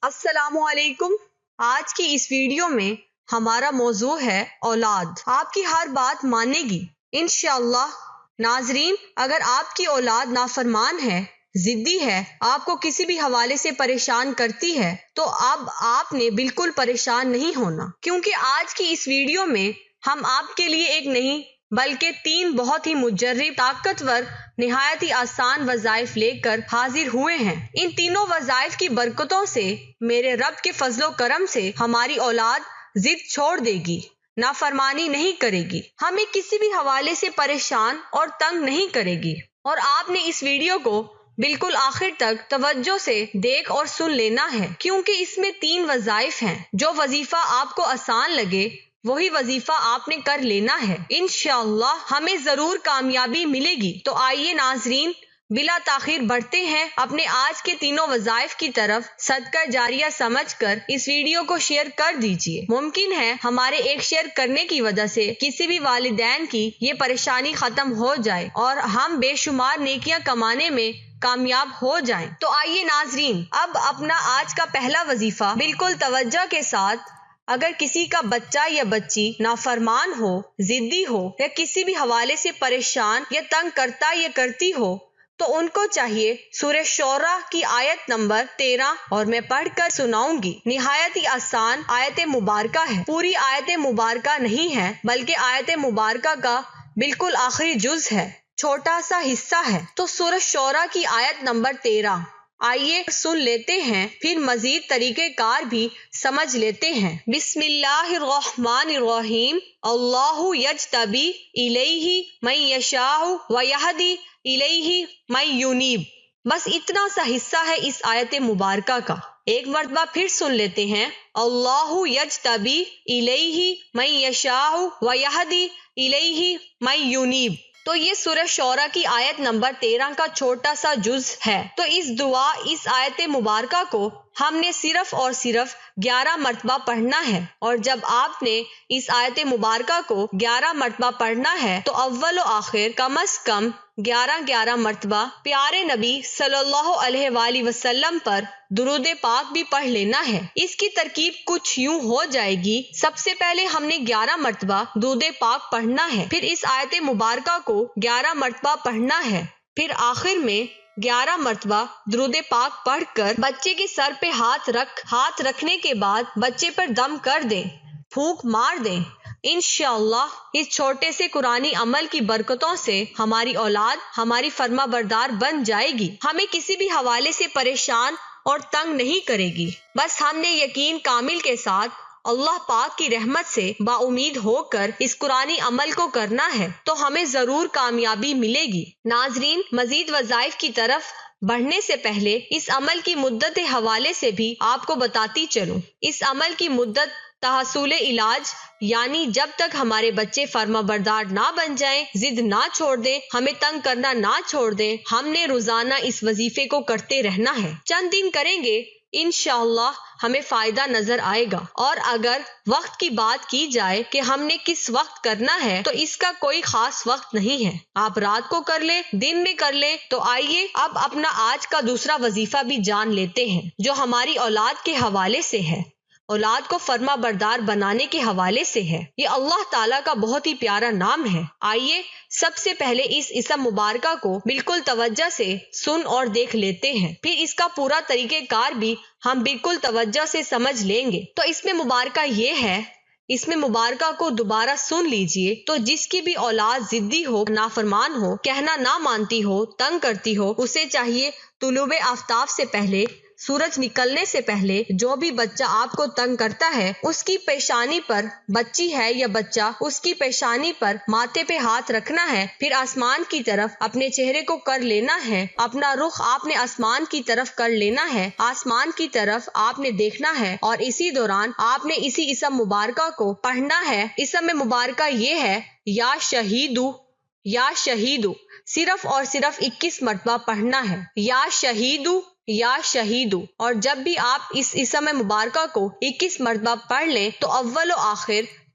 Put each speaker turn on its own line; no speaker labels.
السلام علیکم۔ آج کی اس ویڈیو میں ہمارا موضوع ہے اولاد۔ آپ کی ہر بات مانے گی انشاءاللہ۔ ناظرین، اگر آپ کی اولاد نافرمان ہے، ضدی ہے، آپ کو کسی بھی حوالے سے پریشان کرتی ہے، تو اب آپ نے بالکل پریشان نہیں ہونا، کیونکہ آج کی اس ویڈیو میں ہم آپ کے لیے ایک نہیں بلکہ 3 بہت ہی مجرب، طاقتور، نہایت ہی آسان وظائف لے کر حاضر ہوئے ہیں۔ ان تینوں وظائف کی برکتوں سے، میرے رب کے فضل و کرم سے، ہماری اولاد ضد چھوڑ دے گی، نافرمانی نہیں کرے گی، ہمیں کسی بھی حوالے سے پریشان اور تنگ نہیں کرے گی۔ اور آپ نے اس ویڈیو کو بالکل آخر تک توجہ سے دیکھ اور سن لینا ہے، کیونکہ اس میں 3 وظائف ہیں۔ جو وظیفہ آپ کو آسان لگے وہی وظیفہ آپ نے کر لینا ہے، انشاءاللہ ہمیں ضرور کامیابی ملے گی۔ تو آئیے ناظرین، بلا تاخیر بڑھتے ہیں اپنے آج کے تینوں وظائف کی طرف۔ صدقہ جاریہ سمجھ کر اس ویڈیو کو شیئر کر دیجیے۔ ممکن ہے ہمارے ایک شیئر کرنے کی وجہ سے کسی بھی والدین کی یہ پریشانی ختم ہو جائے اور ہم بے شمار نیکیاں کمانے میں کامیاب ہو جائیں۔ تو آئیے ناظرین، اب اپنا آج کا پہلا وظیفہ بالکل توجہ کے ساتھ۔ اگر کسی کا بچہ یا بچی نافرمان ہو، ضدی ہو یا کسی بھی حوالے سے پریشان یا تنگ کرتا یا کرتی ہو، تو ان کو چاہیے سورہ شعراء کی آیت نمبر 13، اور میں پڑھ کر سناؤں گی۔ نہایت ہی آسان آیت مبارکہ ہے، پوری آیت مبارکہ نہیں ہے بلکہ آیت مبارکہ کا بالکل آخری جز ہے، چھوٹا سا حصہ ہے۔ تو سورہ شعراء کی آیت نمبر 13 آئیے سن لیتے ہیں، پھر مزید طریقہ کار بھی سمجھ لیتے ہیں۔ بسم اللہ الرحمن الرحیم۔ اللہ یجتبی الیہ من یشاء ویہدی الیہ من ینیب۔ بس اتنا سا حصہ ہے اس آیت مبارکہ کا۔ ایک مرتبہ پھر سن لیتے ہیں۔ اللہ یجتبی الیہ من یشاء ویہدی الیہ من ینیب۔ تو یہ سورہ شعراء کی آیت نمبر 13 کا چھوٹا سا جز ہے۔ تو اس دعا، اس آیت مبارکہ کو ہم نے صرف اور صرف 11 مرتبہ پڑھنا ہے، اور جب آپ نے اس آیت مبارکہ کو 11 مرتبہ پڑھنا ہے تو اول و آخر کم از کم 11 مرتبہ پیارے نبی صلی اللہ علیہ وآلہ وسلم پر درود پاک بھی پڑھ لینا ہے۔ اس کی ترکیب کچھ یوں ہو جائے گی: سب سے پہلے ہم نے 11 مرتبہ درود پاک پڑھنا ہے، پھر اس آیت مبارکہ کو 11 مرتبہ پڑھنا ہے، پھر آخر میں 11 مرتبہ درود پاک پڑھ کر بچے کے سر پہ ہاتھ رکھنے کے بعد بچے پر دم کر دیں، پھونک مار دیں۔ انشاءاللہ اس چھوٹے سے قرآنی عمل کی برکتوں سے ہماری اولاد ہماری فرما بردار بن جائے گی، ہمیں کسی بھی حوالے سے پریشان اور تنگ نہیں کرے گی۔ بس ہم نے یقین کامل کے ساتھ اللہ پاک کی رحمت سے با امید ہو کر اس قرآنی عمل کو کرنا ہے، تو ہمیں ضرور کامیابی ملے گی۔ ناظرین، مزید وظائف کی طرف بڑھنے سے پہلے اس عمل کی مدت حوالے سے بھی آپ کو بتاتی چلوں۔ اس عمل کی مدت تحصیل علاج، یعنی جب تک ہمارے بچے فرما بردار نہ بن جائیں، ضد نہ چھوڑ دیں، ہمیں تنگ کرنا نہ چھوڑ دیں، ہم نے روزانہ اس وظیفے کو کرتے رہنا ہے۔ چند دن کریں گے، انشاءاللہ ہمیں فائدہ نظر آئے گا۔ اور اگر وقت کی بات کی جائے کہ ہم نے کس وقت کرنا ہے، تو اس کا کوئی خاص وقت نہیں ہے، آپ رات کو کر لیں، دن میں کر لیں۔ تو آئیے اب اپنا آج کا دوسرا وظیفہ بھی جان لیتے ہیں، جو ہماری اولاد کے حوالے سے ہے، اولاد کو فرما بردار بنانے کے حوالے سے ہے۔ یہ اللہ تعالیٰ کا بہت ہی پیارا نام ہے۔ آئیے سب سے پہلے اس اسم مبارکہ کو بالکل توجہ سے سن اور دیکھ لیتے ہیں، پھر اس کا پورا طریقہ کار بھی ہم بالکل توجہ سے سمجھ لیں گے۔ تو اس میں مبارکہ یہ ہے، اس میں مبارکہ کو دوبارہ سن لیجئے۔ تو جس کی بھی اولاد ضدی ہو، نافرمان ہو، کہنا نہ مانتی ہو، تنگ کرتی ہو، اسے چاہیے طلوع آفتاب سے پہلے، سورج نکلنے سے پہلے، جو بھی بچہ آپ کو تنگ کرتا ہے، اس کی پیشانی پر، بچی ہے یا بچہ، اس کی پیشانی پر، ماتھے پہ ہاتھ رکھنا ہے، پھر آسمان کی طرف اپنے چہرے کو کر لینا ہے، اپنا رخ آپ نے آسمان کی طرف کر لینا ہے، آسمان کی طرف آپ نے دیکھنا ہے، اور اسی دوران آپ نے اسی اسم مبارکہ کو پڑھنا ہے۔ اسم مبارکہ یہ ہے یا شہیدو، یا شہیدو، صرف اور صرف 21 مرتبہ پڑھنا ہے، یا شہیدو، یا شہیدو۔ اور جب بھی آپ اس اسم مبارکہ کو 21 مرتبہ پڑھ لیں تو اول و آخر